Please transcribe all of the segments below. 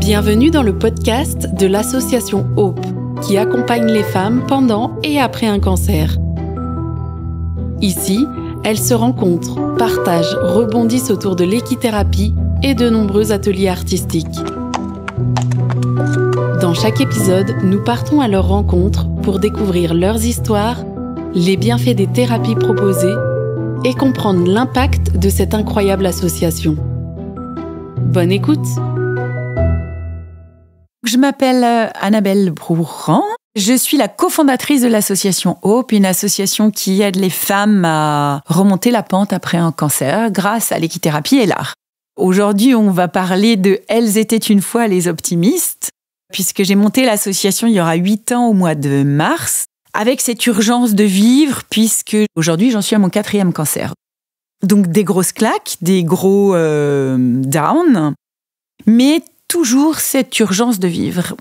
Bienvenue dans le podcast de l'association Hope, qui accompagne les femmes pendant et après un cancer. Ici, elles se rencontrent, partagent, rebondissent autour de l'équithérapie et de nombreux ateliers artistiques. Dans chaque épisode, nous partons à leur rencontre pour découvrir leurs histoires, les bienfaits des thérapies proposées et comprendre l'impact de cette incroyable association. Bonne écoute! Je m'appelle Annabelle Brouran. Je suis la cofondatrice de l'association Hope, une association qui aide les femmes à remonter la pente après un cancer grâce à l'équithérapie et l'art. Aujourd'hui, on va parler de « Elles étaient une fois les optimistes », puisque j'ai monté l'association il y aura 8 ans au mois de mars, avec cette urgence de vivre, puisque aujourd'hui, j'en suis à mon 4e cancer. Donc des grosses claques, des gros downs, mais toujours cette urgence de vivre.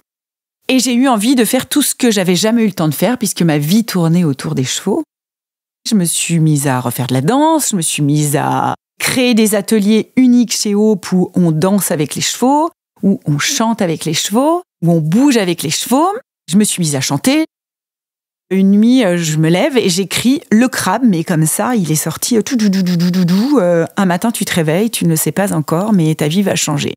Et j'ai eu envie de faire tout ce que j'avais jamais eu le temps de faire, puisque ma vie tournait autour des chevaux. Je me suis mise à refaire de la danse, je me suis mise à créer des ateliers uniques chez Hope où on danse avec les chevaux, où on chante avec les chevaux, où on bouge avec les chevaux. Je me suis mise à chanter. Une nuit, je me lève et j'écris Le Crabe, mais comme ça, il est sorti un matin, tu te réveilles, tu ne le sais pas encore, mais ta vie va changer.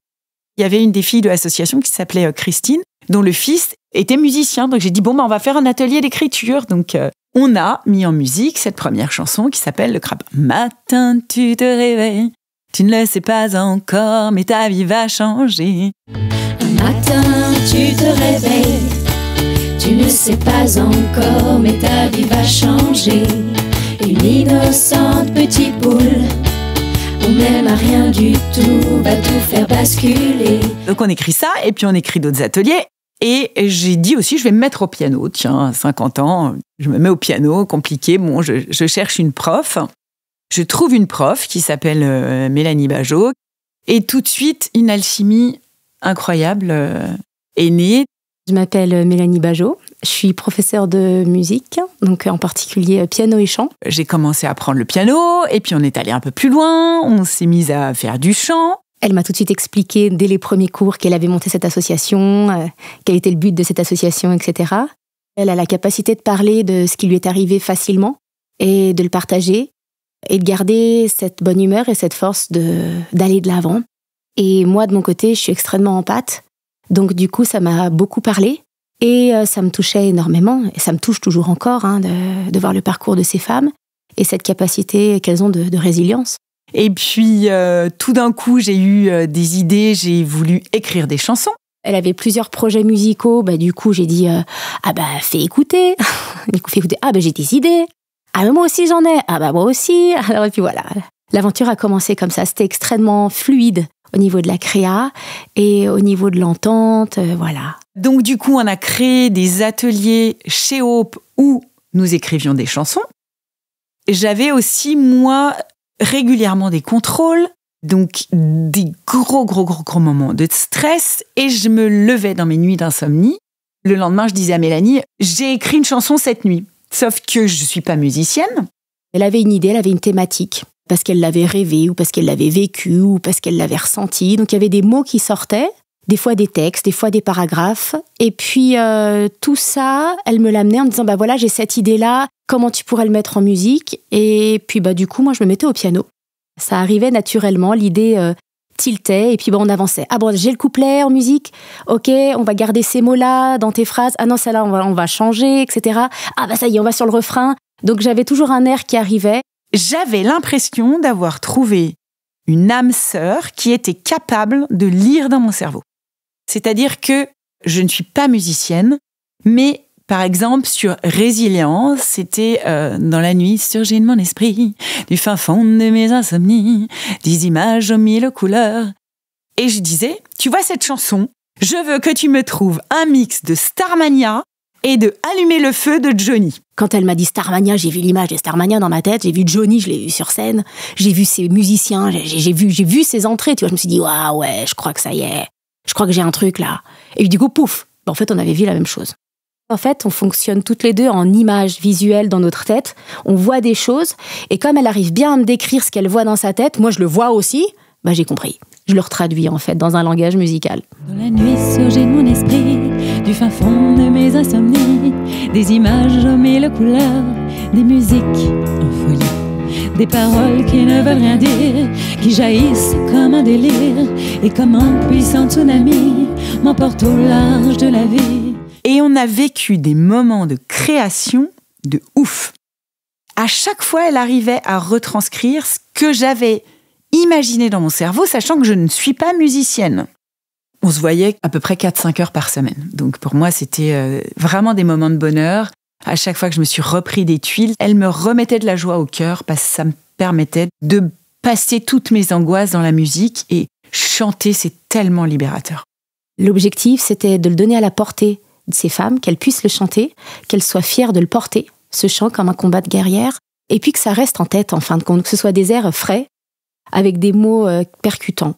Il y avait une des filles de l'association qui s'appelait Christine, dont le fils était musicien. Donc j'ai dit, on va faire un atelier d'écriture. Donc on a mis en musique cette première chanson qui s'appelle Le Crabe. Matin, tu te réveilles, tu ne le sais pas encore, mais ta vie va changer. Un matin, tu te réveilles, tu ne sais pas encore, mais ta vie va changer. Une innocente petite boule, on n'aime à rien du tout, va tout faire basculer. Donc on écrit ça, et puis on écrit d'autres ateliers. Et j'ai dit aussi, je vais me mettre au piano. Tiens, à 50 ans, je me mets au piano, compliqué. Je cherche une prof. Je trouve une prof qui s'appelle Mélanie Bajot. Et tout de suite, une alchimie incroyable est née. Je m'appelle Mélanie Bajot, je suis professeure de musique, donc en particulier piano et chant. J'ai commencé à apprendre le piano, et puis on est allé un peu plus loin, on s'est mis à faire du chant. Elle m'a tout de suite expliqué, dès les premiers cours, qu'elle avait monté cette association, quel était le but de cette association, etc. Elle a la capacité de parler de ce qui lui est arrivé facilement, et de le partager, et de garder cette bonne humeur et cette force d'aller de l'avant. Et moi, de mon côté, je suis extrêmement empathe. Donc du coup, ça m'a beaucoup parlé et ça me touchait énormément. Et ça me touche toujours encore de voir le parcours de ces femmes et cette capacité qu'elles ont de résilience. Et puis, tout d'un coup, j'ai eu des idées, j'ai voulu écrire des chansons. Elle avait plusieurs projets musicaux, du coup, j'ai dit fais écouter. Du coup, fais écouter. J'ai des idées. Mais moi aussi, j'en ai. Moi aussi. Alors, et puis voilà. L'aventure a commencé comme ça. C'était extrêmement fluide au niveau de la créa et au niveau de l'entente, voilà. Donc du coup, on a créé des ateliers chez Hope où nous écrivions des chansons. J'avais aussi, moi, régulièrement des contrôles, donc des gros moments de stress, et je me levais dans mes nuits d'insomnie. Le lendemain, je disais à Mélanie, j'ai écrit une chanson cette nuit, sauf que je ne suis pas musicienne. Elle avait une idée, elle avait une thématique, parce qu'elle l'avait rêvé, ou parce qu'elle l'avait vécu, ou parce qu'elle l'avait ressenti. Donc il y avait des mots qui sortaient, des fois des textes, des fois des paragraphes. Et puis tout ça, elle me l'amenait en me disant, voilà, j'ai cette idée-là, comment tu pourrais le mettre en musique? Et puis du coup, moi, je me mettais au piano. Ça arrivait naturellement, l'idée tiltait, et puis on avançait. J'ai le couplet en musique, ok, on va garder ces mots-là dans tes phrases. Non, celle-là, on va changer, etc. Ça y est, on va sur le refrain. Donc j'avais toujours un air qui arrivait. J'avais l'impression d'avoir trouvé une âme sœur qui était capable de lire dans mon cerveau. C'est-à-dire que je ne suis pas musicienne, mais par exemple sur Résilience, c'était dans la nuit surgit de mon esprit, du fin fond de mes insomnies, des images aux 1000 couleurs. Et je disais, tu vois cette chanson, je veux que tu me trouves un mix de Starmania et de Allumer le feu de Johnny. Quand elle m'a dit Starmania, j'ai vu l'image de Starmania dans ma tête, j'ai vu Johnny, je l'ai vu sur scène, j'ai vu ses musiciens, j'ai vu ses entrées, tu vois, je me suis dit, ouais, je crois que ça y est, je crois que j'ai un truc là. Et du coup, pouf, en fait, on avait vu la même chose. En fait, on fonctionne toutes les deux en images visuelles dans notre tête, on voit des choses, et comme elle arrive bien à me décrire ce qu'elle voit dans sa tête, moi je le vois aussi, j'ai compris. je le retraduis en fait dans un langage musical. Dans la nuit surgit de mon esprit, du fin fond de mes insomnies, des images aux mille couleurs, des musiques en folie, des paroles qui ne veulent rien dire, qui jaillissent comme un délire, et comme un puissant tsunami m'emporte au large de la vie. Et on a vécu des moments de création de ouf. À chaque fois, elle arrivait à retranscrire ce que j'avais imaginé dans mon cerveau, sachant que je ne suis pas musicienne. On se voyait à peu près 4-5 heures par semaine. Donc pour moi, c'était vraiment des moments de bonheur. À chaque fois que je me suis repris des tuiles, elle me remettait de la joie au cœur parce que ça me permettait de passer toutes mes angoisses dans la musique, et chanter, c'est tellement libérateur. L'objectif, c'était de le donner à la portée de ces femmes, qu'elles puissent le chanter, qu'elles soient fières de le porter, ce chant comme un combat de guerrière, et puis que ça reste en tête, en fin de compte, que ce soit des airs frais, avec des mots percutants.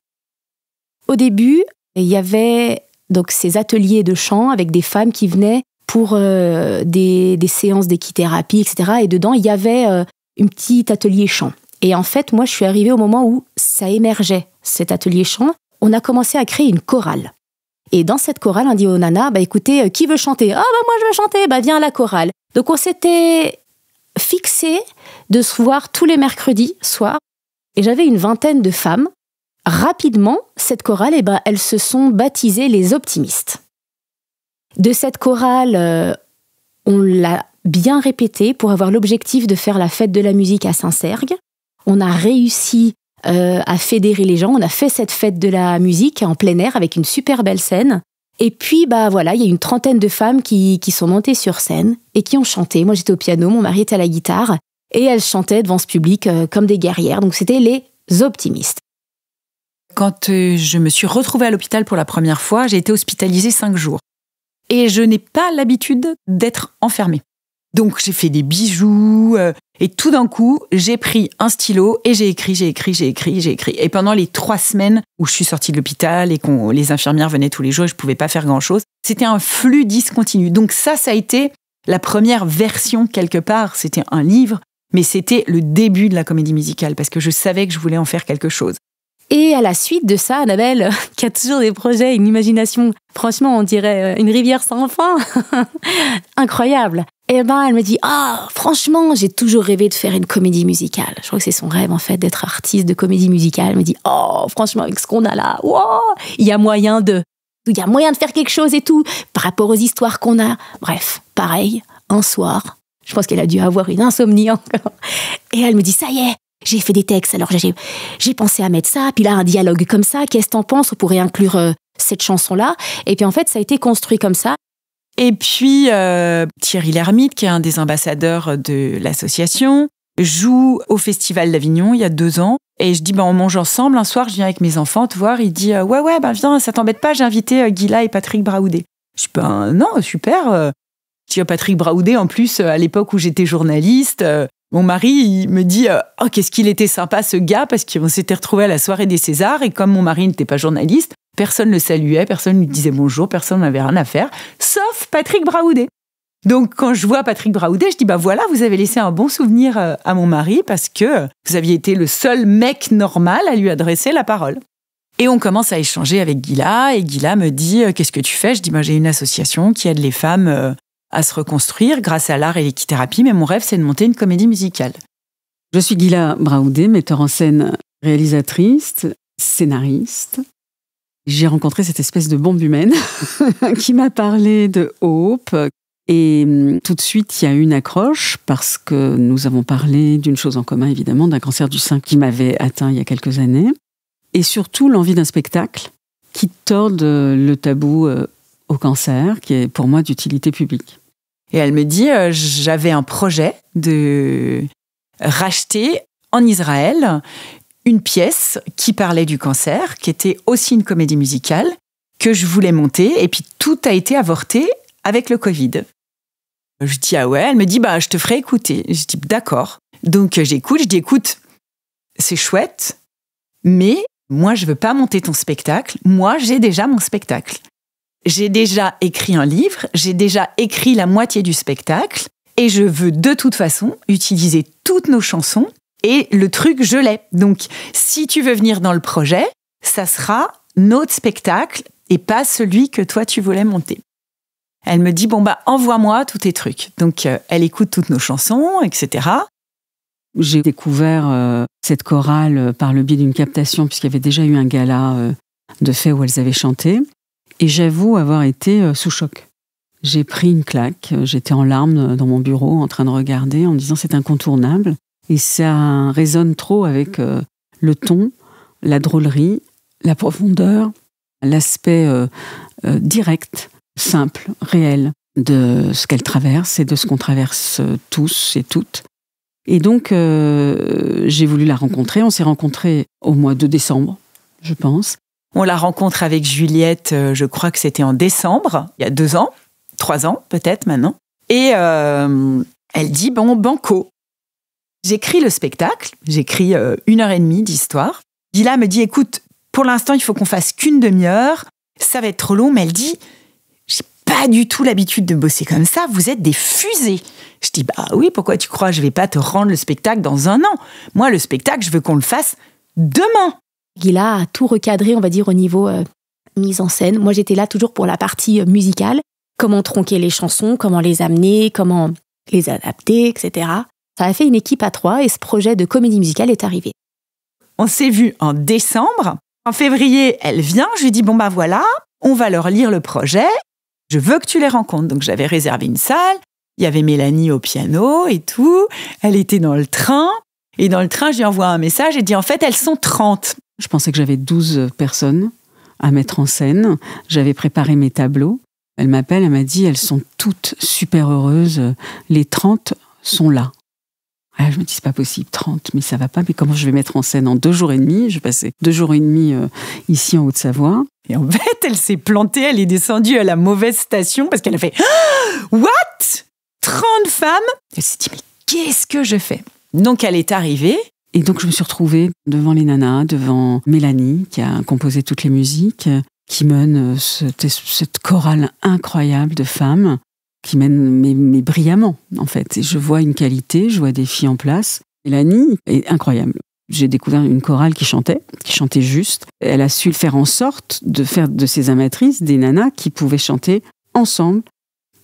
Au début, il y avait donc ces ateliers de chant avec des femmes qui venaient pour des séances d'équithérapie, etc. Et dedans, il y avait un petit atelier chant. Et en fait, moi, je suis arrivée au moment où ça émergeait, cet atelier chant. On a commencé à créer une chorale. Et dans cette chorale, on dit aux nanas, écoutez, qui veut chanter ? Moi je veux chanter, viens à la chorale. Donc on s'était fixé de se voir tous les mercredis soirs. Et j'avais une vingtaine de femmes. Rapidement, cette chorale, elles se sont baptisées les optimistes. De cette chorale, on l'a bien répétée pour avoir l'objectif de faire la fête de la musique à Saint-Sergue. On a réussi à fédérer les gens. On a fait cette fête de la musique en plein air avec une super belle scène. Et puis, il y a une trentaine de femmes qui sont montées sur scène et qui ont chanté. Moi, j'étais au piano, mon mari était à la guitare. Et elles chantaient devant ce public comme des guerrières. Donc, c'était les optimistes. Quand je me suis retrouvée à l'hôpital pour la première fois, j'ai été hospitalisée 5 jours. Et je n'ai pas l'habitude d'être enfermée. Donc, j'ai fait des bijoux. Et tout d'un coup, j'ai pris un stylo et j'ai écrit. Et pendant les 3 semaines où je suis sortie de l'hôpital et que les infirmières venaient tous les jours et je ne pouvais pas faire grand-chose, c'était un flux discontinu. Donc ça a été la première version quelque part. C'était un livre, mais c'était le début de la comédie musicale parce que je savais que je voulais en faire quelque chose. Et à la suite de ça, Annabelle, qui a toujours des projets, une imagination, franchement, on dirait une rivière sans fin, incroyable. Et elle me dit, franchement, j'ai toujours rêvé de faire une comédie musicale. Je crois que c'est son rêve, en fait, d'être artiste de comédie musicale. Elle me dit, franchement, avec ce qu'on a là, il y a moyen de faire quelque chose et tout, par rapport aux histoires qu'on a. Bref, pareil, un soir, je pense qu'elle a dû avoir une insomnie encore. Et elle me dit, ça y est, j'ai fait des textes, alors j'ai pensé à mettre ça, puis là, un dialogue comme ça, qu'est-ce que t'en penses ? On pourrait inclure cette chanson-là. Et puis en fait, ça a été construit comme ça. Et puis, Thierry Lhermitte, qui est un des ambassadeurs de l'association, joue au Festival d'Avignon il y a 2 ans. Et je dis, on mange ensemble. Un soir, je viens avec mes enfants te voir. Il dit, viens, ça t'embête pas, j'ai invité Gila et Patrick Braoudé. Je dis, non, super. Je dis, Patrick Braoudé, en plus, à l'époque où j'étais journaliste, mon mari, il me dit, qu'est-ce qu'il était sympa ce gars, parce qu'on s'était retrouvés à la soirée des Césars. Et comme mon mari n'était pas journaliste, personne ne le saluait, personne ne lui disait bonjour, personne n'avait rien à faire, sauf Patrick Braoudé. Donc, quand je vois Patrick Braoudé, je dis, voilà, vous avez laissé un bon souvenir à mon mari parce que vous aviez été le seul mec normal à lui adresser la parole. Et on commence à échanger avec Gila, et Gila me dit, qu'est-ce que tu fais ? Je dis, j'ai une association qui aide les femmes à se reconstruire grâce à l'art et l'équithérapie, mais mon rêve, c'est de monter une comédie musicale. Je suis Gila Braoudé, metteur en scène, réalisatrice, scénariste. J'ai rencontré cette espèce de bombe humaine qui m'a parlé de Hope. Et tout de suite, il y a eu une accroche parce que nous avons parlé d'une chose en commun, évidemment, d'un cancer du sein qui m'avait atteint il y a quelques années. Et surtout, l'envie d'un spectacle qui torde le tabou au cancer, qui est pour moi d'utilité publique. Et elle me dit, j'avais un projet de racheter en Israël une pièce qui parlait du cancer, qui était aussi une comédie musicale, que je voulais monter, et puis tout a été avorté avec le Covid. Je dis, elle me dit, je te ferai écouter. Je dis, d'accord. Donc j'écoute, je dis, écoute, c'est chouette, mais moi je veux pas monter ton spectacle, moi j'ai déjà mon spectacle. J'ai déjà écrit un livre, j'ai déjà écrit la moitié du spectacle, et je veux de toute façon utiliser toutes nos chansons. Et le truc, je l'ai. Donc, si tu veux venir dans le projet, ça sera notre spectacle et pas celui que toi tu voulais monter. Elle me dit, envoie-moi tous tes trucs. Donc, elle écoute toutes nos chansons, etc. J'ai découvert cette chorale par le biais d'une captation, puisqu'il y avait déjà eu un gala de fait où elles avaient chanté. Et j'avoue avoir été sous choc. J'ai pris une claque, j'étais en larmes dans mon bureau en train de regarder en me disant c'est incontournable. Et ça résonne trop avec le ton, la drôlerie, la profondeur, l'aspect direct, simple, réel de ce qu'elle traverse et de ce qu'on traverse tous et toutes. Et donc, j'ai voulu la rencontrer. On s'est rencontrés au mois de décembre, je pense. On la rencontre avec Juliette, je crois que c'était en décembre, il y a 2 ans, 3 ans peut-être maintenant. Et elle dit, banco. J'écris le spectacle, j'écris 1h30 d'histoire. Gila me dit, écoute, pour l'instant, il faut qu'on fasse qu'1 demi-heure. Ça va être trop long, mais elle dit, j'ai pas du tout l'habitude de bosser comme ça, vous êtes des fusées. Je dis, oui, pourquoi tu crois? Je vais pas te rendre le spectacle dans 1 an. Moi, le spectacle, je veux qu'on le fasse demain. Gila a tout recadré, on va dire, au niveau mise en scène. Moi, j'étais là toujours pour la partie musicale. Comment tronquer les chansons, comment les amener, comment les adapter, etc. Ça a fait une équipe à 3 et ce projet de comédie musicale est arrivé. On s'est vu en décembre. En février, elle vient. Je lui dis, voilà, on va leur lire le projet. Je veux que tu les rencontres. Donc, j'avais réservé une salle. Il y avait Mélanie au piano et tout. Elle était dans le train. Et dans le train, je lui envoie un message et dit, en fait, elles sont 30. Je pensais que j'avais 12 personnes à mettre en scène. J'avais préparé mes tableaux. Elle m'appelle, elle m'a dit, elles sont toutes super heureuses. Les 30 sont là. Ah, je me dis, c'est pas possible, 30, mais ça va pas. Mais comment je vais mettre en scène en 2 jours et demi? Je passais 2 jours et demi ici en Haute-Savoie. Et en fait, elle s'est plantée, elle est descendue à la mauvaise station parce qu'elle a fait « What ?» 30 femmes. Elle s'est dit, mais qu'est-ce que je fais? Donc, elle est arrivée. Et donc, je me suis retrouvée devant les nanas, devant Mélanie, qui a composé toutes les musiques, qui mène cette chorale incroyable de femmes, qui mène mais brillamment, en fait. Et je vois une qualité, je vois des filles en place. Mélanie est incroyable. J'ai découvert une chorale qui chantait juste. Elle a su faire en sorte de faire de ces amatrices des nanas qui pouvaient chanter ensemble,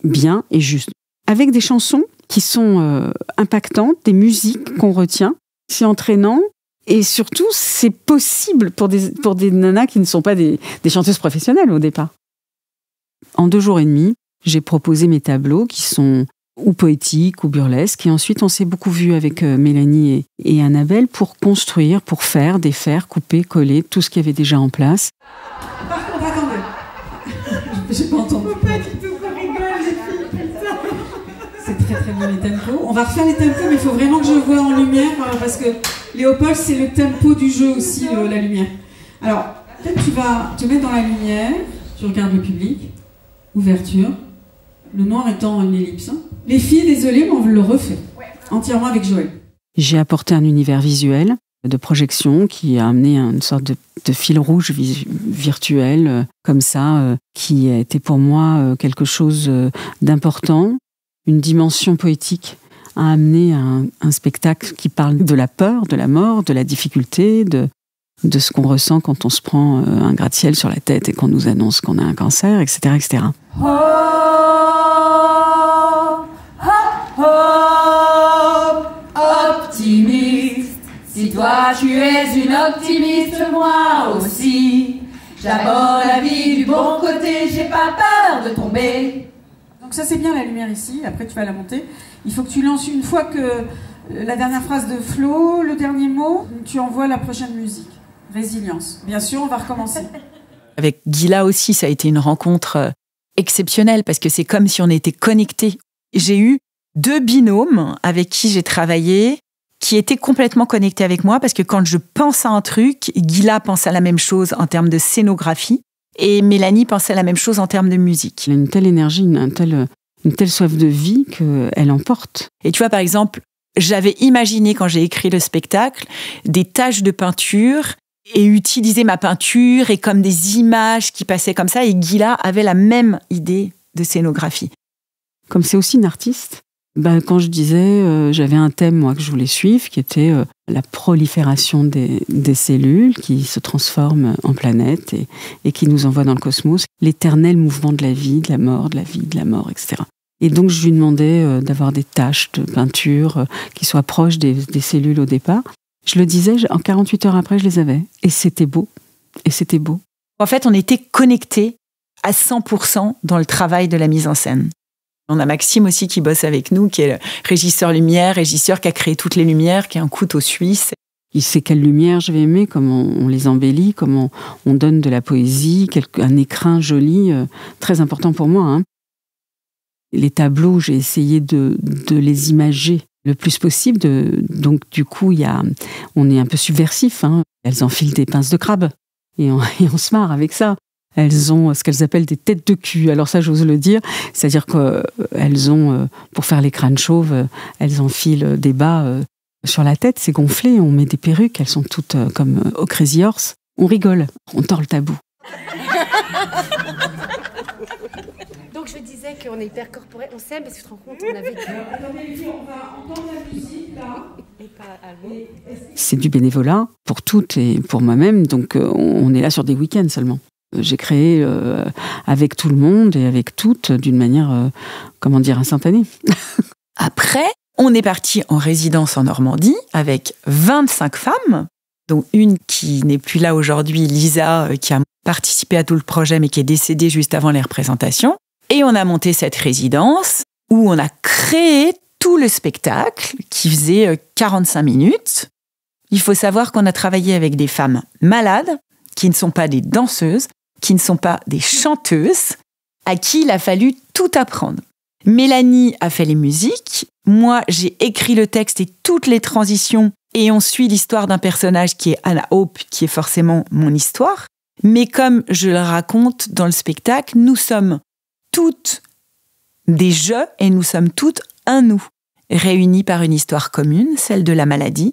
bien et juste. Avec des chansons qui sont impactantes, des musiques qu'on retient. C'est entraînant et surtout, c'est possible pour des nanas qui ne sont pas des chanteuses professionnelles au départ. En 2 jours et demi, j'ai proposé mes tableaux qui sont ou poétiques ou burlesques. Et ensuite, on s'est beaucoup vu avec Mélanie et Annabelle pour construire, pour faire, défaire, couper, coller, tout ce qu'il y avait déjà en place. Par contre, attendez. J'ai pas entendu. Pas du tout, on rigole, les filles, putain. C'est très très bien les tempos. On va refaire les tempos, mais il faut vraiment que je vois en lumière, parce que Léopold, c'est le tempo du jeu aussi, la lumière. Alors, peut-être tu vas te mettre dans la lumière, tu regardes le public, ouverture, le noir étant une ellipse. Les filles, désolées, mais on le refait, entièrement avec Joël. J'ai apporté un univers visuel de projection qui a amené une sorte de fil rouge virtuel, comme ça, qui a été pour moi quelque chose d'important. Une dimension poétique a amené un spectacle qui parle de la peur, de la mort, de la difficulté, de ce qu'on ressent quand on se prend un gratte-ciel sur la tête et qu'on nous annonce qu'on a un cancer, etc. etc. Optimiste, si toi tu es une optimiste, moi aussi. J'aborde la vie du bon côté, j'ai pas peur de tomber. Donc ça c'est bien la lumière ici, après tu vas la monter. Il faut que tu lances une fois que la dernière phrase de Flo, le dernier mot, tu envoies la prochaine musique. Résilience. Bien sûr, on va recommencer. Avec Gila aussi, ça a été une rencontre exceptionnelle parce que c'est comme si on était connectés. J'ai eu 2 binômes avec qui j'ai travaillé qui étaient complètement connectés avec moi parce que quand je pense à un truc, Gila pense à la même chose en termes de scénographie et Mélanie pensait à la même chose en termes de musique. Elle a une telle énergie, une telle soif de vie qu'elle emporte. Et tu vois, par exemple, j'avais imaginé quand j'ai écrit le spectacle des taches de peinture et utiliser ma peinture et comme des images qui passaient comme ça. Et Gila avait la même idée de scénographie. Comme c'est aussi une artiste, quand je disais, j'avais un thème moi que je voulais suivre, qui était la prolifération des cellules qui se transforment en planètes et qui nous envoient dans le cosmos, l'éternel mouvement de la vie, de la mort, de la vie, de la mort, etc. Et donc je lui demandais d'avoir des taches de peinture qui soient proches des cellules au départ. Je le disais, en 48 heures après, je les avais. Et c'était beau. Et c'était beau. En fait, on était connectés à 100% dans le travail de la mise en scène. On a Maxime aussi qui bosse avec nous, qui est le régisseur lumière, régisseur qui a créé toutes les lumières, qui est un couteau suisse. Il sait quelle lumière je vais aimer, comment on les embellit, comment on donne de la poésie, un écrin joli, très important pour moi. Hein. Les tableaux, j'ai essayé de les imager le plus possible. Donc du coup, on est un peu subversif. Hein. Elles enfilent des pinces de crabe et on se marre avec ça. Elles ont ce qu'elles appellent des têtes de cul. Alors ça, j'ose le dire. C'est-à-dire qu'elles ont, pour faire les crânes chauves, elles enfilent des bas sur la tête. C'est gonflé, on met des perruques. Elles sont toutes comme au Crazy Horse. On rigole, on tord le tabou. Donc je disais qu'on est hyper corporel, on s'aime parce que tu te rends compte, on a vécu. Attendez les filles, on va entendre la musique là. Et pas allemand. C'est du bénévolat pour toutes et pour moi-même. Donc on est là sur des week-ends seulement. J'ai créé avec tout le monde et avec toutes d'une manière, instantanée. Après, on est parti en résidence en Normandie avec 25 femmes, dont une qui n'est plus là aujourd'hui, Lisa, qui a participé à tout le projet mais qui est décédée juste avant les représentations. Et on a monté cette résidence où on a créé tout le spectacle qui faisait 45 minutes. Il faut savoir qu'on a travaillé avec des femmes malades, qui ne sont pas des danseuses, qui ne sont pas des chanteuses, à qui il a fallu tout apprendre. Mélanie a fait les musiques, moi j'ai écrit le texte et toutes les transitions, et on suit l'histoire d'un personnage qui est Anna Hope, qui est forcément mon histoire. Mais comme je le raconte dans le spectacle, nous sommes toutes des jeux et nous sommes toutes un nous, réunis par une histoire commune, celle de la maladie,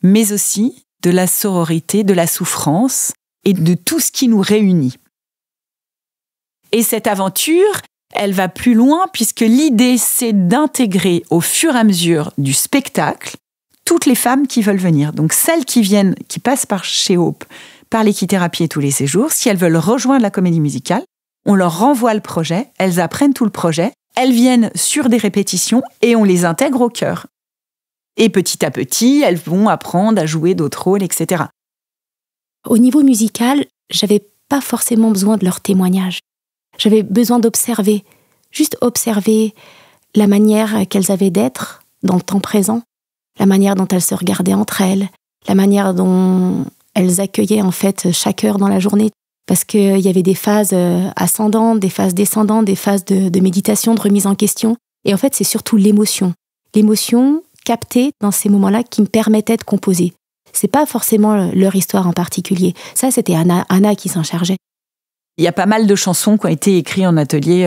mais aussi de la sororité, de la souffrance et de tout ce qui nous réunit. Et cette aventure, elle va plus loin puisque l'idée, c'est d'intégrer au fur et à mesure du spectacle toutes les femmes qui veulent venir. Donc celles qui viennent, qui passent par chez Hope, par l'équithérapie et tous les séjours, si elles veulent rejoindre la comédie musicale, on leur renvoie le projet, elles apprennent tout le projet, elles viennent sur des répétitions et on les intègre au chœur. Et petit à petit, elles vont apprendre à jouer d'autres rôles, etc. Au niveau musical, j'avais pas forcément besoin de leur témoignage. J'avais besoin d'observer, juste observer la manière qu'elles avaient d'être dans le temps présent, la manière dont elles se regardaient entre elles, la manière dont elles accueillaient en fait chaque heure dans la journée. Parce qu'il y avait des phases ascendantes, des phases descendantes, des phases de méditation, de remise en question. Et en fait, c'est surtout l'émotion. L'émotion captée dans ces moments-là qui me permettait de composer. C'est pas forcément leur histoire en particulier. Ça, c'était Anna qui s'en chargeait. Il y a pas mal de chansons qui ont été écrites en atelier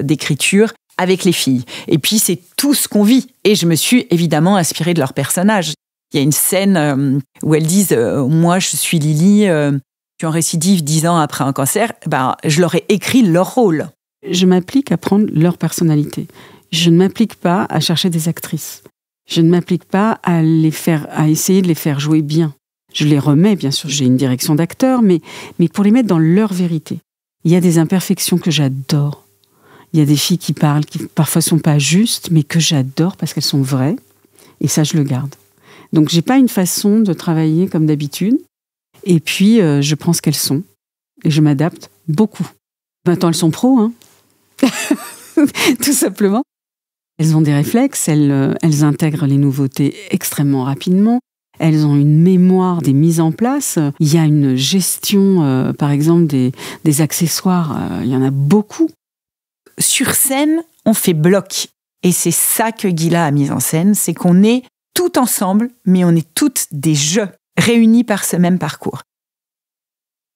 d'écriture avec les filles. Et puis, c'est tout ce qu'on vit. Et je me suis évidemment inspirée de leurs personnages. Il y a une scène où elles disent « Moi, je suis Lily, je suis en récidive 10 ans après un cancer. » Je leur ai écrit leur rôle. Je m'applique à prendre leur personnalité. Je ne m'applique pas à chercher des actrices. Je ne m'applique pas à essayer de les faire jouer bien. Je les remets, bien sûr, j'ai une direction d'acteurs, mais pour les mettre dans leur vérité. Il y a des imperfections que j'adore. Il y a des filles qui parlent, qui parfois sont pas justes, mais que j'adore parce qu'elles sont vraies. Et ça, je le garde. Donc, j'ai pas une façon de travailler comme d'habitude. Et puis, je prends ce qu'elles sont. Et je m'adapte beaucoup. Maintenant, elles sont pros, hein. Tout simplement. Elles ont des réflexes, elles intègrent les nouveautés extrêmement rapidement. Elles ont une mémoire des mises en place. Il y a une gestion, par exemple, des accessoires. Il y en a beaucoup. Sur scène, on fait bloc. Et c'est ça que Gila a mis en scène, c'est qu'on est tout ensemble, mais on est toutes des jeux réunis par ce même parcours.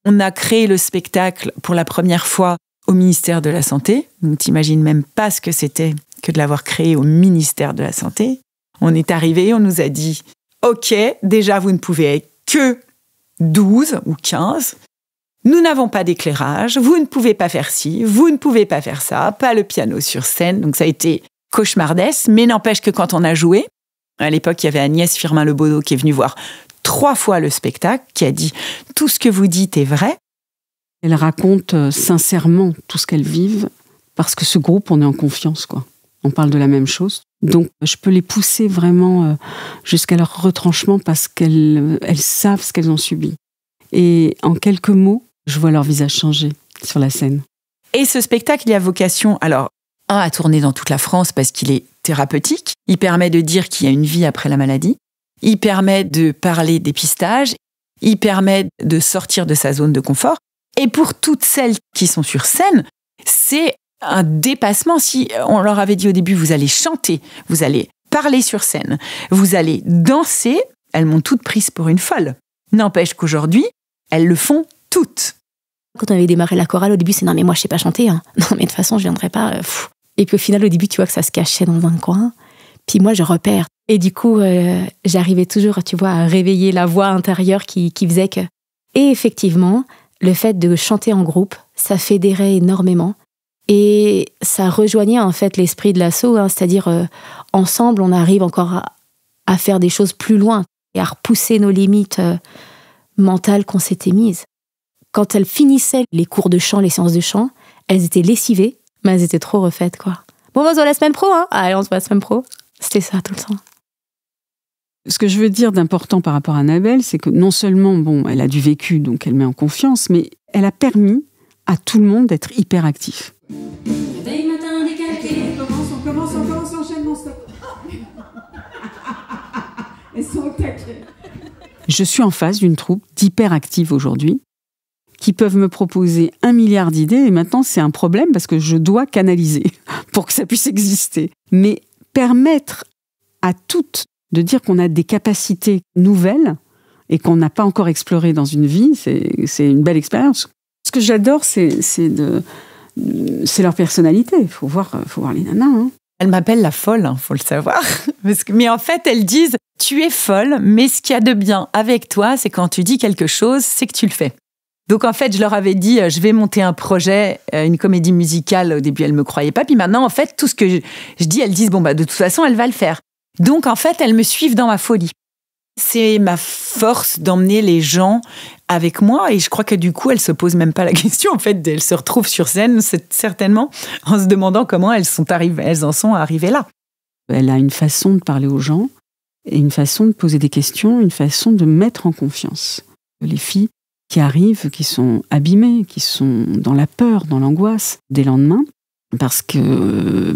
On a créé le spectacle pour la première fois au ministère de la Santé. Donc, t'imagines même pas ce que c'était que de l'avoir créé au ministère de la Santé. On est arrivé, on nous a dit « Ok, déjà, vous ne pouvez être que 12 ou 15. Nous n'avons pas d'éclairage. Vous ne pouvez pas faire ci. Vous ne pouvez pas faire ça. Pas le piano sur scène. » Donc, ça a été cauchemardesque. Mais n'empêche que quand on a joué, À l'époque, il y avait Agnès Firmin-Lebaudot qui est venue voir 3 fois le spectacle, qui a dit « Tout ce que vous dites est vrai ». Elle raconte sincèrement tout ce qu'elles vivent, parce que ce groupe, on est en confiance, quoi. On parle de la même chose. Donc, je peux les pousser vraiment jusqu'à leur retranchement parce qu'elles savent ce qu'elles ont subi. Et en quelques mots, je vois leur visage changer sur la scène. Et ce spectacle, il a vocation, alors, à tourner dans toute la France parce qu'il est thérapeutique. Il permet de dire qu'il y a une vie après la maladie. Il permet de parler dépistage. Il permet de sortir de sa zone de confort. Et pour toutes celles qui sont sur scène, c'est un dépassement. Si on leur avait dit au début, vous allez chanter, vous allez parler sur scène, vous allez danser, elles m'ont toutes prises pour une folle. N'empêche qu'aujourd'hui, elles le font toutes. Quand on avait démarré la chorale, au début, c'est non, mais moi, je sais pas chanter. Hein. Non, mais de toute façon, je viendrai pas. Et puis au final, au début, tu vois que ça se cachait dans un coin. Puis moi, je repère. Et du coup, j'arrivais toujours, tu vois, à réveiller la voix intérieure qui faisait que... Et effectivement, le fait de chanter en groupe, ça fédérait énormément. Et ça rejoignait en fait l'esprit de l'assaut, hein, c'est-à-dire ensemble, on arrive encore à faire des choses plus loin et à repousser nos limites mentales qu'on s'était mises. Quand elles finissaient les cours de chant, les séances de chant, elles étaient lessivées, mais elles étaient trop refaites, quoi. Bon, on se voit la semaine pro, hein. Allez, on se voit la semaine pro. C'était ça tout le temps. Ce que je veux dire d'important par rapport à Annabelle, c'est que non seulement, bon, elle a du vécu, donc elle met en confiance, mais elle a permis à tout le monde d'être hyper actif. On commence, l'enchaînement, stop. Elles sont au taquet. Je suis en face d'une troupe d'hyperactives aujourd'hui qui peuvent me proposer 1 milliard d'idées et maintenant c'est un problème parce que je dois canaliser pour que ça puisse exister. Mais permettre à toutes de dire qu'on a des capacités nouvelles et qu'on n'a pas encore explorées dans une vie, c'est une belle expérience. Ce que j'adore, c'est leur personnalité. Il faut voir les nanas. Hein. Elles m'appellent la folle, hein, faut le savoir. Mais en fait, elles disent « Tu es folle, mais ce qu'il y a de bien avec toi, c'est quand tu dis quelque chose, c'est que tu le fais. » Donc en fait, je leur avais dit « Je vais monter un projet, une comédie musicale. » Au début, elles ne me croyaient pas. Puis maintenant, en fait, tout ce que je dis, elles disent « Bon, bah, de toute façon, elle va le faire. » Donc en fait, elles me suivent dans ma folie. C'est ma force d'emmener les gens avec moi et je crois que du coup, elles se posent même pas la question. En fait, elles se retrouvent sur scène, certainement, en se demandant comment elles en sont arrivées là. Elle a une façon de parler aux gens et une façon de poser des questions, une façon de mettre en confiance. Les filles qui arrivent, qui sont abîmées, qui sont dans la peur, dans l'angoisse des lendemains, parce que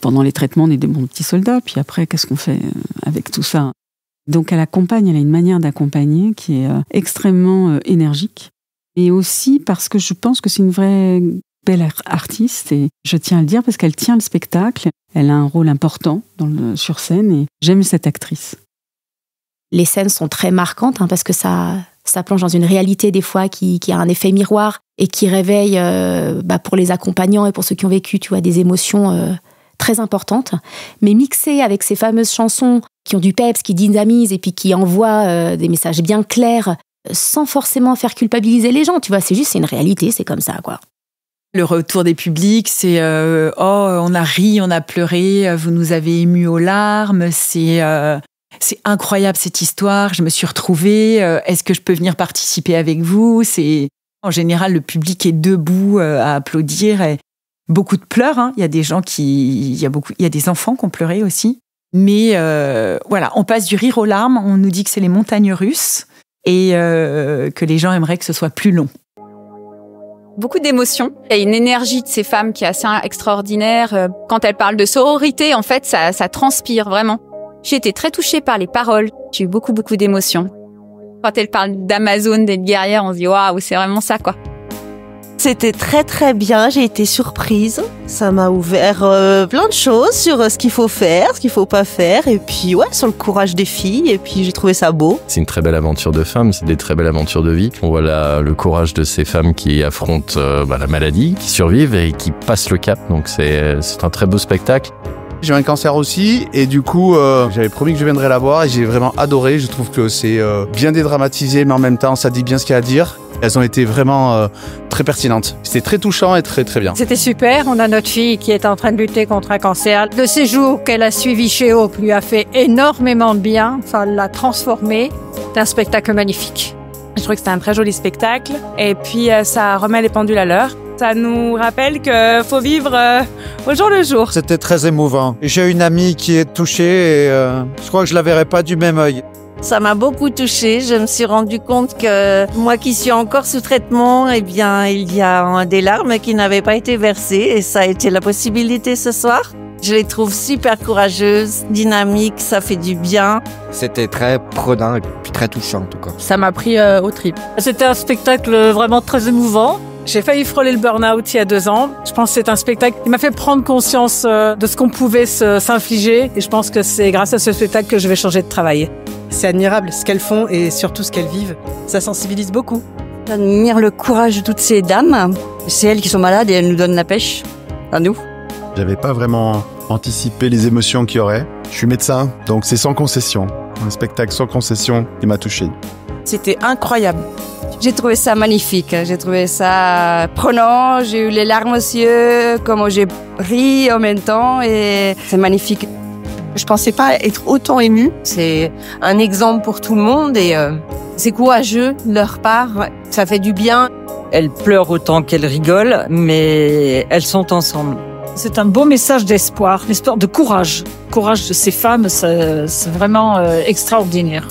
pendant les traitements, on est des bons petits soldats, puis après, qu'est-ce qu'on fait avec tout ça ? Donc elle accompagne, elle a une manière d'accompagner qui est extrêmement énergique. Et aussi parce que je pense que c'est une vraie belle artiste, et je tiens à le dire parce qu'elle tient le spectacle, elle a un rôle important sur scène, et j'aime cette actrice. Les scènes sont très marquantes, hein, parce que ça plonge dans une réalité des fois qui a un effet miroir et qui réveille pour les accompagnants et pour ceux qui ont vécu, tu vois, des émotions très importantes. Mais mixées avec ces fameuses chansons qui ont du peps, qui dynamisent et puis qui envoient des messages bien clairs sans forcément faire culpabiliser les gens. Tu vois, c'est une réalité, c'est comme ça, quoi. Le retour des publics, c'est on a ri, on a pleuré, vous nous avez émus aux larmes, c'est incroyable cette histoire, je me suis retrouvée, est-ce que je peux venir participer avec vous ? En général, le public est debout à applaudir, et beaucoup de pleurs, hein. Il y a des gens il y a des enfants qui ont pleuré aussi. Mais voilà, on passe du rire aux larmes, on nous dit que c'est les montagnes russes et que les gens aimeraient que ce soit plus long. Beaucoup d'émotions. Il y a une énergie de ces femmes qui est assez extraordinaire. Quand elles parlent de sororité, en fait, ça transpire vraiment. J'ai été très touchée par les paroles. J'ai eu beaucoup d'émotions. Quand elles parlent d'Amazon, d'être guerrière, on se dit waouh, c'est vraiment ça, quoi. C'était très très bien, j'ai été surprise. Ça m'a ouvert plein de choses sur ce qu'il faut faire, ce qu'il faut pas faire, et puis sur le courage des filles, et puis j'ai trouvé ça beau. C'est une très belle aventure de femmes, c'est des très belles aventures de vie. On voit le courage de ces femmes qui affrontent la maladie, qui survivent et qui passent le cap, donc c'est un très beau spectacle. J'ai eu un cancer aussi et du coup j'avais promis que je viendrais la voir et j'ai vraiment adoré. Je trouve que c'est bien dédramatisé mais en même temps ça dit bien ce qu'il y a à dire. Elles ont été vraiment très pertinentes. C'était très touchant et très très bien. C'était super. On a notre fille qui est en train de lutter contre un cancer. Le séjour qu'elle a suivi chez Hope lui a fait énormément de bien. Ça l'a transformée. C'est un spectacle magnifique. Je trouve que c'était un très joli spectacle. Et puis, ça remet les pendules à l'heure. Ça nous rappelle qu'il faut vivre au jour le jour. C'était très émouvant. J'ai une amie qui est touchée et je crois que je la verrai pas du même œil. Ça m'a beaucoup touchée. Je me suis rendu compte que moi qui suis encore sous traitement, eh bien, il y a des larmes qui n'avaient pas été versées et ça a été la possibilité ce soir. Je les trouve super courageuses, dynamiques, ça fait du bien. C'était très prenant et puis très touchant en tout cas. Ça m'a pris au trip. C'était un spectacle vraiment très émouvant. J'ai failli frôler le burn-out il y a 2 ans. Je pense que c'est un spectacle qui m'a fait prendre conscience de ce qu'on pouvait s'infliger. Et je pense que c'est grâce à ce spectacle que je vais changer de travail. C'est admirable ce qu'elles font et surtout ce qu'elles vivent. Ça sensibilise beaucoup. J'admire le courage de toutes ces dames. C'est elles qui sont malades et elles nous donnent la pêche. À nous. J'avais pas vraiment anticipé les émotions qu'il y aurait. Je suis médecin, donc c'est sans concession. Un spectacle sans concession qui m'a touché. C'était incroyable. J'ai trouvé ça magnifique, j'ai trouvé ça prenant, j'ai eu les larmes aux yeux, comme j'ai ri en même temps et c'est magnifique. Je pensais pas être autant émue. C'est un exemple pour tout le monde et c'est courageux de leur part, ça fait du bien. Elles pleurent autant qu'elles rigolent, mais elles sont ensemble. C'est un beau message d'espoir, l'espoir de courage. Le courage de ces femmes, c'est vraiment extraordinaire.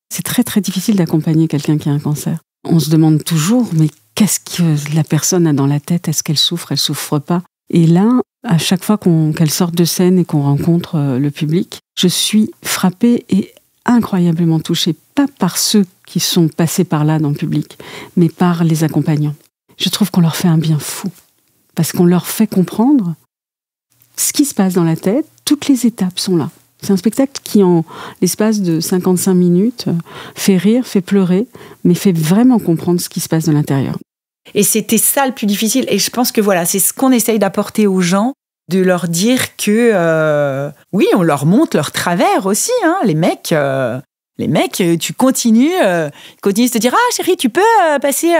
C'est très très difficile d'accompagner quelqu'un qui a un cancer. On se demande toujours, mais qu'est-ce que la personne a dans la tête? Est-ce qu'elle souffre pas? Et là, à chaque fois qu'elle sort de scène et qu'on rencontre le public, je suis frappée et incroyablement touchée, pas par ceux qui sont passés par là dans le public, mais par les accompagnants. Je trouve qu'on leur fait un bien fou, parce qu'on leur fait comprendre ce qui se passe dans la tête, toutes les étapes sont là. C'est un spectacle qui, en l'espace de 55 minutes, fait rire, fait pleurer, mais fait vraiment comprendre ce qui se passe de l'intérieur. Et c'était ça le plus difficile. Et je pense que voilà, c'est ce qu'on essaye d'apporter aux gens, de leur dire que, oui, on leur montre leur travers aussi. Hein. Les mecs, tu continues de te dire « Ah chérie, tu peux passer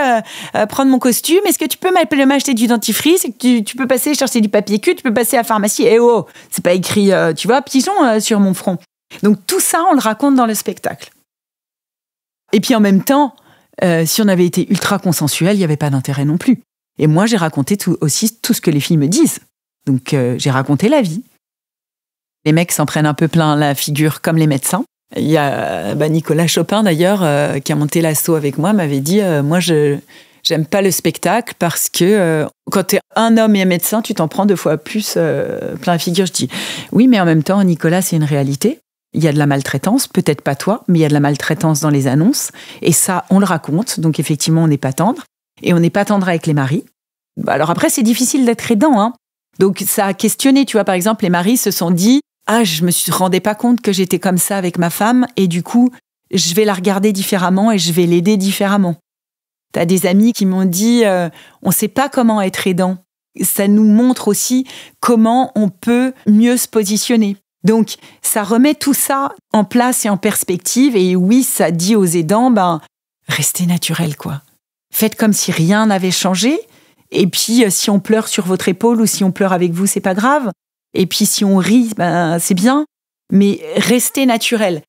prendre mon costume? Est-ce que tu peux m'acheter du dentifrice? Est-ce que tu peux passer chercher du papier cul? Tu peux passer à la pharmacie? » Eh oh, c'est pas écrit, tu vois, pigeon sur mon front. Donc tout ça, on le raconte dans le spectacle. Et puis en même temps, si on avait été ultra consensuel, il n'y avait pas d'intérêt non plus. Et moi, j'ai raconté aussi tout ce que les filles me disent. Donc j'ai raconté la vie. Les mecs s'en prennent un peu plein la figure comme les médecins. Il y a Nicolas Chopin d'ailleurs qui a monté l'asso avec moi, m'avait dit moi j'aime pas le spectacle parce que quand t'es un homme et un médecin, tu t'en prends 2 fois plus plein la figure. Je dis oui, mais en même temps, Nicolas, c'est une réalité. Il y a de la maltraitance, peut-être pas toi, mais il y a de la maltraitance dans les annonces et ça, on le raconte. Donc effectivement, on n'est pas tendre et on n'est pas tendre avec les maris. Alors après, c'est difficile d'être aidant, hein. Donc ça a questionné, tu vois, par exemple, les maris se sont dit ah, je me rendais pas compte que j'étais comme ça avec ma femme et du coup, je vais la regarder différemment et je vais l'aider différemment. T'as des amis qui m'ont dit on sait pas comment être aidant. Ça nous montre aussi comment on peut mieux se positionner. Donc, ça remet tout ça en place et en perspective et oui, ça dit aux aidants, restez naturel, quoi. Faites comme si rien n'avait changé et puis si on pleure sur votre épaule ou si on pleure avec vous, c'est pas grave. Et puis si on rit, c'est bien, mais restez naturel.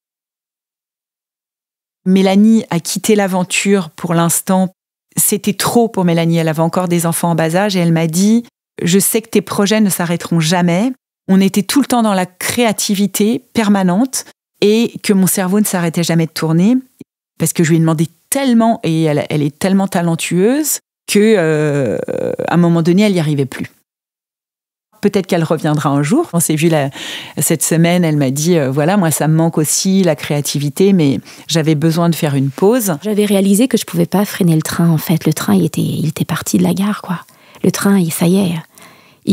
Mélanie a quitté l'aventure pour l'instant. C'était trop pour Mélanie, elle avait encore des enfants en bas âge et elle m'a dit « Je sais que tes projets ne s'arrêteront jamais. » On était tout le temps dans la créativité permanente et que mon cerveau ne s'arrêtait jamais de tourner parce que je lui ai demandé tellement, et elle est tellement talentueuse que à un moment donné, elle n'y arrivait plus. Peut-être qu'elle reviendra un jour. On s'est vu cette semaine, elle m'a dit voilà, moi ça me manque aussi la créativité, mais j'avais besoin de faire une pause. J'avais réalisé que je pouvais pas freiner le train en fait. Le train, il était parti de la gare, quoi. Le train, ça y est,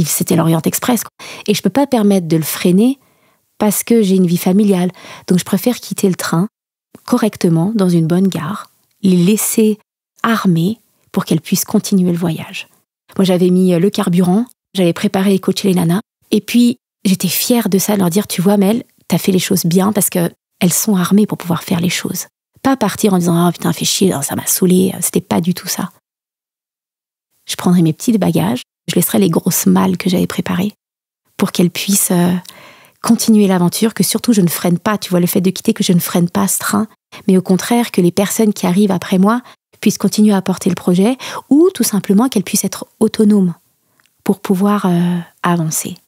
c'était l'Orient Express, quoi. Et je peux pas permettre de le freiner parce que j'ai une vie familiale. Donc je préfère quitter le train correctement dans une bonne gare, les laisser armées pour qu'elles puissent continuer le voyage. Moi, j'avais mis le carburant, j'avais préparé et coaché les nanas. Et puis, j'étais fière de ça, de leur dire, tu vois, Mel, t'as fait les choses bien parce qu'elles sont armées pour pouvoir faire les choses. Pas partir en disant, oh putain, fais chier, ça m'a saoulée. C'était pas du tout ça. Je prendrais mes petits bagages, je laisserais les grosses malles que j'avais préparées pour qu'elles puissent continuer l'aventure, que surtout je ne freine pas, tu vois, le fait de quitter, que je ne freine pas ce train, mais au contraire que les personnes qui arrivent après moi puissent continuer à porter le projet ou tout simplement qu'elles puissent être autonomes pour pouvoir avancer.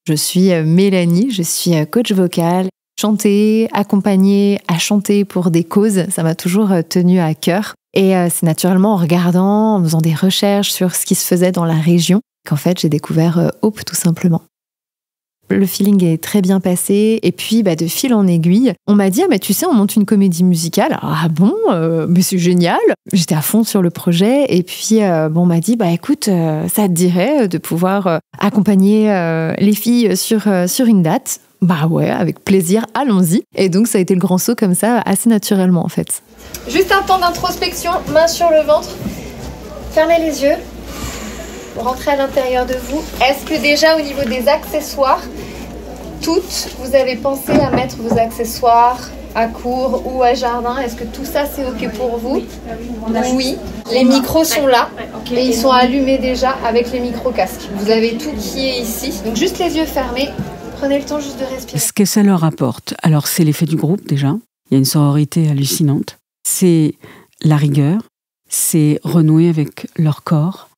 Je suis Mélanie, je suis coach vocal. Chanter, accompagner à chanter pour des causes, ça m'a toujours tenu à cœur. Et c'est naturellement en regardant, en faisant des recherches sur ce qui se faisait dans la région, qu'en fait j'ai découvert Hope tout simplement. Le feeling est très bien passé et puis de fil en aiguille, on m'a dit mais tu sais on monte une comédie musicale. Ah bon, mais c'est génial. J'étais à fond sur le projet et puis on m'a dit écoute ça te dirait de pouvoir accompagner les filles sur une date. Bah ouais, avec plaisir, allons-y. Et donc ça a été le grand saut comme ça, assez naturellement en fait. Juste un temps d'introspection, main sur le ventre, fermez les yeux, rentrez à l'intérieur de vous. Est-ce que déjà au niveau des accessoires, toutes, vous avez pensé à mettre vos accessoires à cour ou à jardin? Est-ce que tout ça c'est ok pour vous? Oui. Les micros sont là et ils sont allumés déjà avec les micro-casques. Vous avez tout qui est ici. Donc juste les yeux fermés. Prenez le temps juste de respirer. Ce que ça leur apporte, alors c'est l'effet du groupe déjà. Il y a une sororité hallucinante. C'est la rigueur, c'est renouer avec leur corps,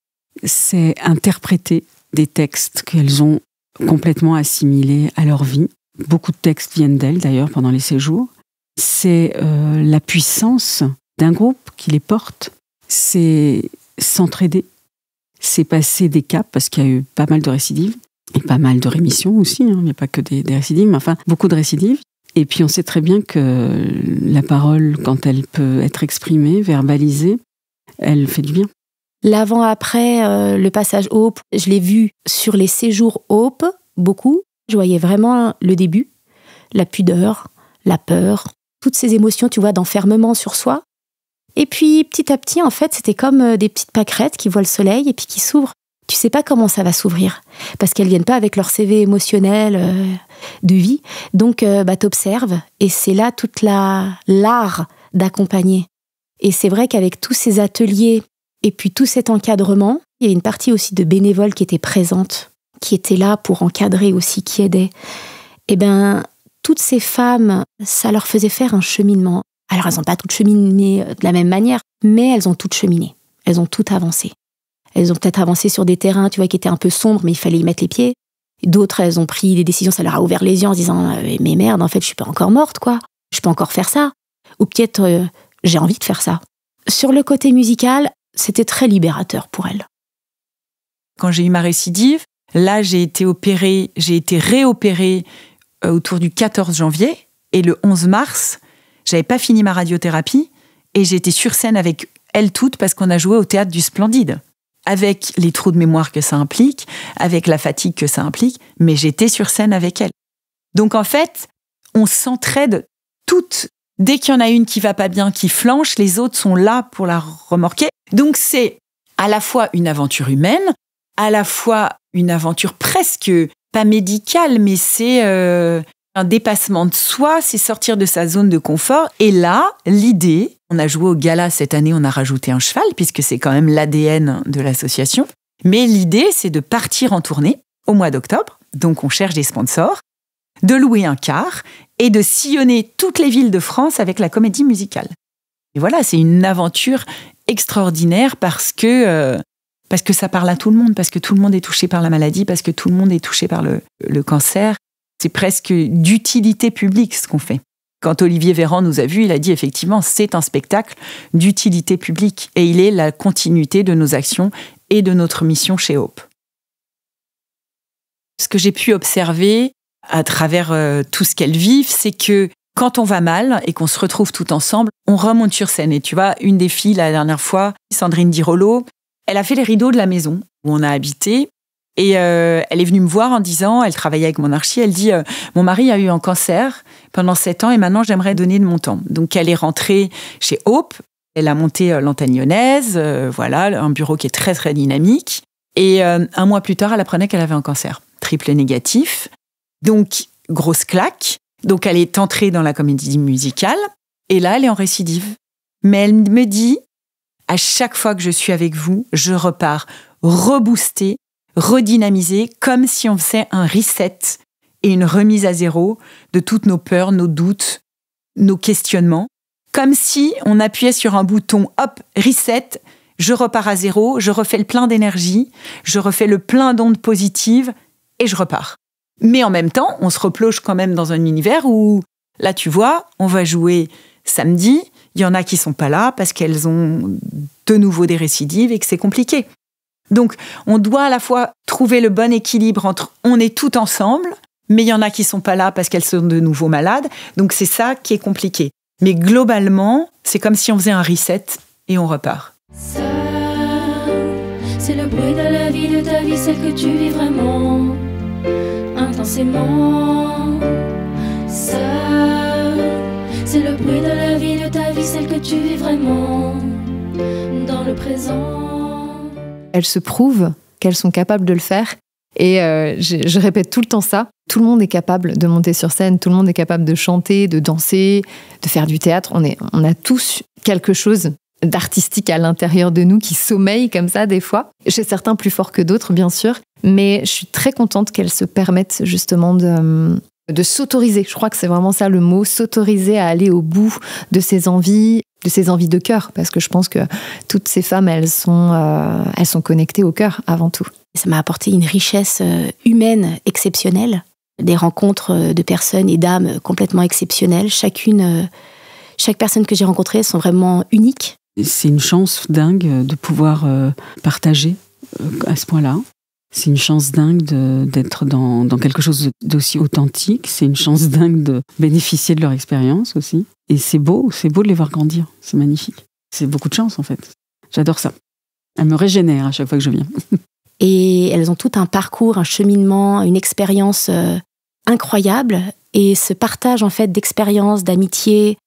c'est interpréter des textes qu'elles ont complètement assimilés à leur vie. Beaucoup de textes viennent d'elles d'ailleurs pendant les séjours. C'est la puissance d'un groupe qui les porte. C'est s'entraider. C'est passer des caps parce qu'il y a eu pas mal de récidives. Et pas mal de rémissions aussi, il n'y a pas que des récidives, mais enfin, beaucoup de récidives. Et puis on sait très bien que la parole, quand elle peut être exprimée, verbalisée, elle fait du bien. L'avant-après, le passage Hope, je l'ai vu sur les séjours Hope, beaucoup. Je voyais vraiment le début, la pudeur, la peur, toutes ces émotions, tu vois, d'enfermement sur soi. Et puis, petit à petit, en fait, c'était comme des petites pâquerettes qui voient le soleil et puis qui s'ouvrent. Tu sais pas comment ça va s'ouvrir, parce qu'elles viennent pas avec leur CV émotionnel de vie. Donc, t'observes, et c'est là toute l'art d'accompagner. Et c'est vrai qu'avec tous ces ateliers, et puis tout cet encadrement, il y avait une partie aussi de bénévoles qui étaient présentes, qui étaient là pour encadrer aussi, qui aidaient. Et toutes ces femmes, ça leur faisait faire un cheminement. Alors, elles n'ont pas toutes cheminé de la même manière, mais elles ont toutes cheminé. Elles ont toutes avancé. Elles ont peut-être avancé sur des terrains, tu vois, qui étaient un peu sombres, mais il fallait y mettre les pieds. D'autres, elles ont pris des décisions, ça leur a ouvert les yeux en se disant « Mais merde, en fait, je suis pas encore morte, quoi. Je peux encore faire ça. » Ou peut-être « J'ai envie de faire ça. » Sur le côté musical, c'était très libérateur pour elles. Quand j'ai eu ma récidive, là, j'ai été réopérée autour du 14 janvier. Et le 11 mars, j'avais pas fini ma radiothérapie. Et j'ai été sur scène avec elles toutes parce qu'on a joué au Théâtre du Splendide. Avec les trous de mémoire que ça implique, avec la fatigue que ça implique, mais j'étais sur scène avec elles. Donc en fait, on s'entraide toutes. Dès qu'il y en a une qui va pas bien, qui flanche, les autres sont là pour la remorquer. Donc c'est à la fois une aventure humaine, à la fois une aventure presque pas médicale, mais c'est un dépassement de soi, c'est sortir de sa zone de confort. Et là, l'idée, on a joué au gala cette année, on a rajouté un cheval, puisque c'est quand même l'ADN de l'association. Mais l'idée, c'est de partir en tournée au mois d'octobre. Donc, on cherche des sponsors, de louer un car et de sillonner toutes les villes de France avec la comédie musicale. Et voilà, c'est une aventure extraordinaire parce que ça parle à tout le monde, parce que tout le monde est touché par la maladie, parce que tout le monde est touché par le cancer. C'est presque d'utilité publique ce qu'on fait. Quand Olivier Véran nous a vus, il a dit effectivement, c'est un spectacle d'utilité publique et il est la continuité de nos actions et de notre mission chez Hope. Ce que j'ai pu observer à travers tout ce qu'elles vivent, c'est que quand on va mal et qu'on se retrouve tout ensemble, on remonte sur scène. Et tu vois, une des filles, la dernière fois, Sandrine Dirolo, elle a fait les rideaux de la maison où on a habité. Et elle est venue me voir en disant, elle travaillait avec mon archi, elle dit « Mon mari a eu un cancer pendant 7 ans et maintenant j'aimerais donner de mon temps. » Donc elle est rentrée chez Hope Elle a monté l'Antagnonnaise, voilà, un bureau qui est très, très dynamique. Et 1 mois plus tard, elle apprenait qu'elle avait un cancer triple négatif. Donc, grosse claque. Donc, elle est entrée dans la comédie musicale. Et là, elle est en récidive. Mais elle me dit, à chaque fois que je suis avec vous, je repars reboostée, redynamisée, comme si on faisait un reset et une remise à zéro de toutes nos peurs, nos doutes, nos questionnements. Comme si on appuyait sur un bouton, hop, reset, je repars à zéro, je refais le plein d'énergie, je refais le plein d'ondes positives et je repars. Mais en même temps, on se replonge quand même dans un univers où, là tu vois, on va jouer samedi, il y en a qui sont pas là parce qu'elles ont de nouveau des récidives et que c'est compliqué. Donc, on doit à la fois trouver le bon équilibre entre on est tout ensemble, mais il y en a qui sont pas là parce qu'elles sont de nouveau malades. Donc, c'est ça qui est compliqué. Mais globalement, c'est comme si on faisait un reset et on repart. Ça, c'est le bruit de la vie, de ta vie, celle que tu vis vraiment, intensément. Ça, c'est le bruit de la vie, de ta vie, celle que tu vis vraiment, dans le présent. Elles se prouvent qu'elles sont capables de le faire. Et je répète tout le temps ça. Tout le monde est capable de monter sur scène, tout le monde est capable de chanter, de danser, de faire du théâtre. On a tous quelque chose d'artistique à l'intérieur de nous qui sommeille comme ça des fois. Chez certains plus fort que d'autres, bien sûr. Mais je suis très contente qu'elles se permettent justement de s'autoriser. Je crois que c'est vraiment ça le mot, s'autoriser à aller au bout de ses envies de cœur. Parce que je pense que toutes ces femmes, elles sont connectées au cœur avant tout. Ça m'a apporté une richesse humaine exceptionnelle, des rencontres de personnes et d'âmes complètement exceptionnelles. Chaque personne que j'ai rencontrée sont vraiment uniques. C'est une chance dingue de pouvoir partager à ce point-là. C'est une chance dingue d'être dans quelque chose d'aussi authentique. C'est une chance dingue de bénéficier de leur expérience aussi. Et c'est beau de les voir grandir. C'est magnifique. C'est beaucoup de chance en fait. J'adore ça. Elles me régénèrent à chaque fois que je viens. Et elles ont tout un parcours, un cheminement, une expérience incroyable. Et ce partage en fait d'expériences, d'amitié,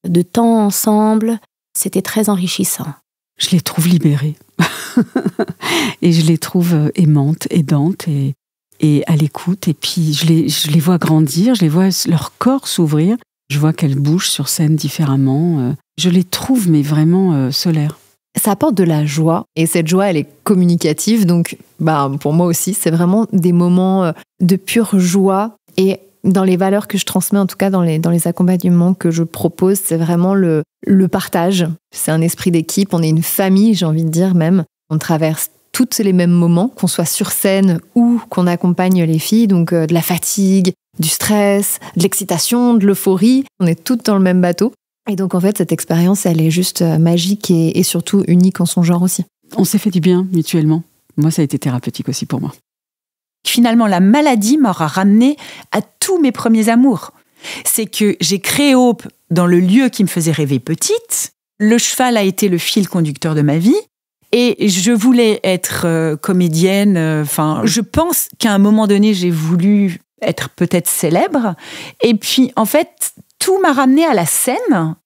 de temps ensemble, c'était très enrichissant. Je les trouve libérées. Et je les trouve aimantes, aidantes et à l'écoute. Et puis je les vois grandir, je les vois leur corps s'ouvrir. Je vois qu'elles bougent sur scène différemment. Je les trouve mais vraiment solaires. Ça apporte de la joie et cette joie, elle est communicative. Donc, pour moi aussi, c'est vraiment des moments de pure joie. Et dans les valeurs que je transmets, en tout cas dans les accompagnements que je propose, c'est vraiment le partage. C'est un esprit d'équipe, on est une famille, j'ai envie de dire même. On traverse tous les mêmes moments, qu'on soit sur scène ou qu'on accompagne les filles. Donc de la fatigue, du stress, de l'excitation, de l'euphorie. On est toutes dans le même bateau. Et donc, en fait, cette expérience, elle est juste magique et surtout unique en son genre aussi. On s'est fait du bien mutuellement. Moi, ça a été thérapeutique aussi pour moi. Finalement, la maladie m'aura ramené à tous mes premiers amours. C'est que j'ai créé Hope dans le lieu qui me faisait rêver petite. Le cheval a été le fil conducteur de ma vie. Et je voulais être comédienne. Je pense qu'à un moment donné, j'ai voulu être peut-être célèbre. Et puis, en fait, tout m'a ramené à la scène.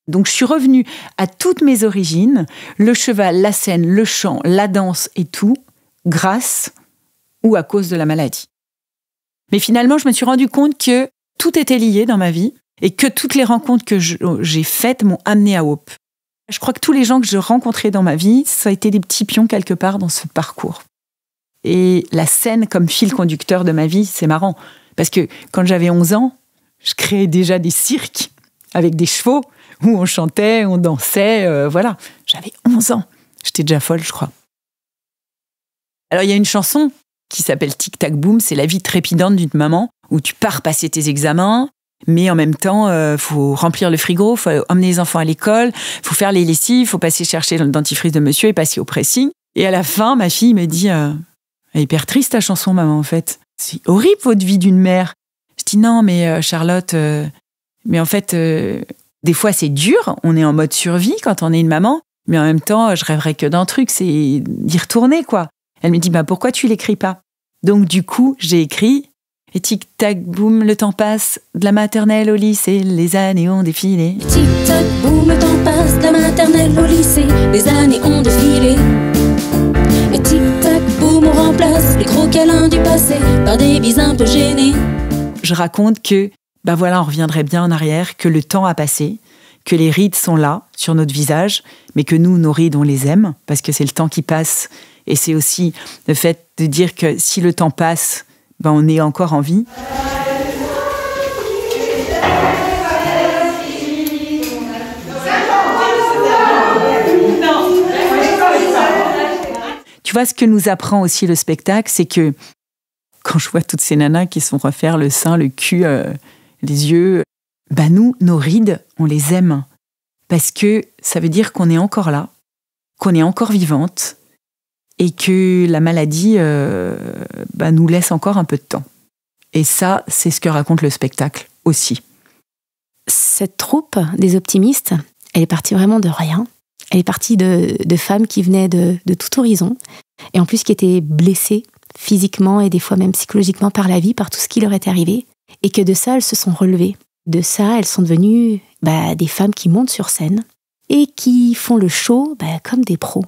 Donc, je suis revenue à toutes mes origines, le cheval, la scène, le chant, la danse et tout, grâce ou à cause de la maladie. Mais finalement, je me suis rendu compte que tout était lié dans ma vie et que toutes les rencontres que j'ai faites m'ont amené à Hope. Je crois que tous les gens que je rencontrais dans ma vie, ça a été des petits pions quelque part dans ce parcours. Et la scène comme fil conducteur de ma vie, c'est marrant. Parce que quand j'avais 11 ans, je créais déjà des cirques avec des chevaux où on chantait, on dansait, voilà. J'avais 11 ans. J'étais déjà folle, je crois. Alors, il y a une chanson qui s'appelle Tic Tac Boom, c'est la vie trépidante d'une maman où tu pars passer tes examens, mais en même temps, faut remplir le frigo, faut emmener les enfants à l'école, faut faire les lessives, faut passer chercher le dentifrice de monsieur et passer au pressing. Et à la fin, ma fille me dit elle est hyper triste ta chanson, maman, en fait. C'est horrible, votre vie d'une mère. Je dis non, mais Charlotte, mais en fait, des fois c'est dur, on est en mode survie quand on est une maman, mais en même temps, je rêverais que d'un truc, c'est d'y retourner, quoi. Elle me dit, pourquoi tu l'écris pas? Donc du coup, j'ai écrit, et tic-tac, boum, le temps passe, de la maternelle au lycée, les années ont défilé. Tic-tac, boum, le temps passe, de la maternelle au lycée, les années ont défilé. Et tic-tac, boum, on remplace les gros câlins du passé par des bises un peu gênées. Je raconte que, on reviendrait bien en arrière, que le temps a passé, que les rides sont là, sur notre visage, mais que nous, nos rides, on les aime, parce que c'est le temps qui passe. Et c'est aussi le fait de dire que si le temps passe, on est encore en vie. Tu vois, ce que nous apprend aussi le spectacle, c'est que quand je vois toutes ces nanas qui sont refaire le sein, le cul, les yeux, nous, nos rides, on les aime. Parce que ça veut dire qu'on est encore là, qu'on est encore vivante, et que la maladie nous laisse encore un peu de temps. Et ça, c'est ce que raconte le spectacle aussi. Cette troupe des optimistes, elle est partie vraiment de rien. Elle est partie de femmes qui venaient de tout horizon, et en plus qui étaient blessées physiquement et des fois même psychologiquement par la vie, par tout ce qui leur est arrivé, et que de ça, elles se sont relevées. De ça, elles sont devenues des femmes qui montent sur scène et qui font le show comme des pros.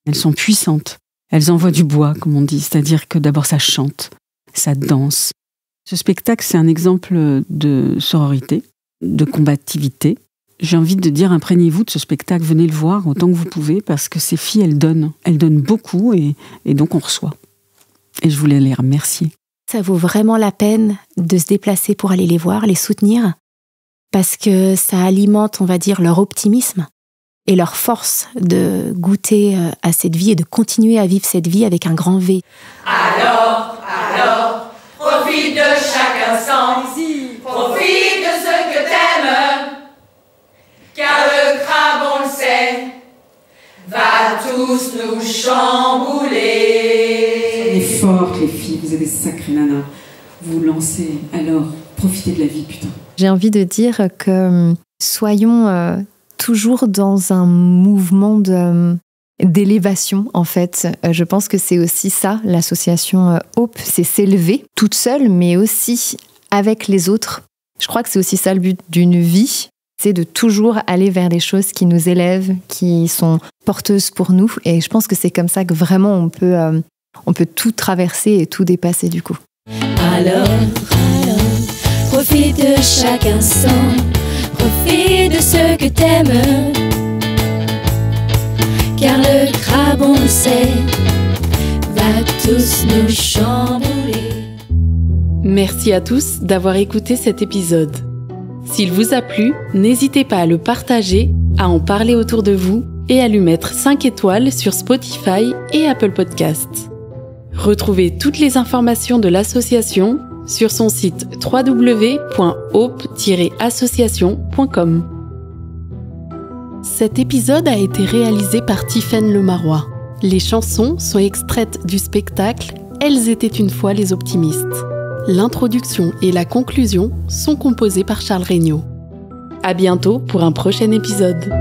Elles sont puissantes. Elles envoient du bois, comme on dit. C'est-à-dire que d'abord, ça chante, ça danse. Ce spectacle, c'est un exemple de sororité, de combativité. J'ai envie de dire, imprégnez-vous de ce spectacle. Venez le voir autant que vous pouvez, parce que ces filles, elles donnent. Elles donnent beaucoup et donc on reçoit. Et je voulais les remercier. Ça vaut vraiment la peine de se déplacer pour aller les voir, les soutenir, parce que ça alimente, on va dire, leur optimisme et leur force de goûter à cette vie et de continuer à vivre cette vie avec un grand V. Alors, profite de chaque instant, profite de ce que t'aimes, car le crabe, on le sait, va tous nous chambouler. Soyez fortes, les filles, vous êtes des sacrées nanas. Vous lancez, alors profitez de la vie, putain. J'ai envie de dire que soyons toujours dans un mouvement d'élévation, en fait. Je pense que c'est aussi ça, l'association Hope, c'est s'élever toute seule, mais aussi avec les autres. Je crois que c'est aussi ça le but d'une vie, c'est de toujours aller vers des choses qui nous élèvent, qui sont porteuses pour nous. Et je pense que c'est comme ça que vraiment on peut tout traverser et tout dépasser du coup. Alors, profite de chaque instant, profite de ce que t'aimes, car le crabe, on le sait, va tous nous chambouler. Merci à tous d'avoir écouté cet épisode. S'il vous a plu, n'hésitez pas à le partager, à en parler autour de vous et à lui mettre 5 étoiles sur Spotify et Apple Podcasts. Retrouvez toutes les informations de l'association sur son site www.hope-association.com. Cet épisode a été réalisé par Tiffaine Lemarois. Les chansons sont extraites du spectacle « Elles étaient une fois les optimistes ». L'introduction et la conclusion sont composées par Charles Regnault. À bientôt pour un prochain épisode.